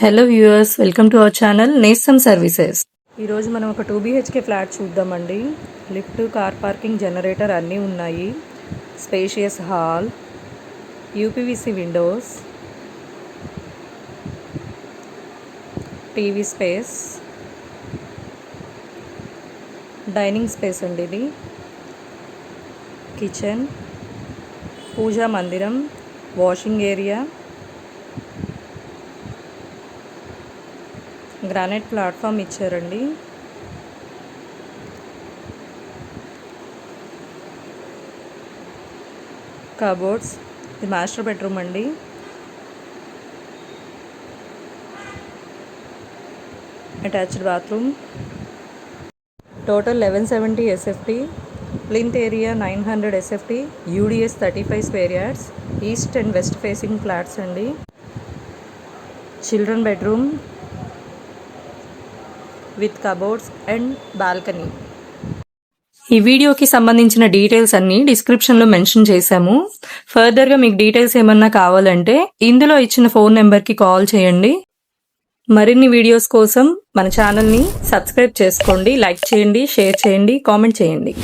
Hello viewers, welcome to our channel Nestham services. ఈరోజు మనం ఒక 2 BHK ఫ్లాట్ చూద్దామండి. లిఫ్ట్, కార్ పార్కింగ్, జనరేటర్ అన్నీ ఉన్నాయి. Spacious hall, UPVC windows, TV space, dining space అండి ఇది, కిచెన్, పూజా మందిరం, వాషింగ్ ఏరియా, గ్రానైట్ ప్లాట్ఫామ్ ఇచ్చారండి. కబోర్డ్స్, ఇది మాస్టర్ బెడ్రూమ్ అండి. Attached bathroom. Total 1170 SFT, plinth area 900 SFT, UDS 35 square yards, east and west facing flats అండి. Children bedroom with cupboards and balcony. ఈ వీడియోకి సంబంధించిన డీటెయిల్స్ అన్ని డిస్క్రిప్షన్లో మెన్షన్ చేశాము. ఫర్దర్గా మీకు డీటెయిల్స్ ఏమన్నా కావాలంటే ఇందులో ఇచ్చిన ఫోన్ నెంబర్కి కాల్ చేయండి. మరిన్ని వీడియోస్ కోసం మన ఛానల్ని సబ్స్క్రైబ్ చేసుకోండి, లైక్ చేయండి, షేర్ చేయండి, కామెంట్ చేయండి.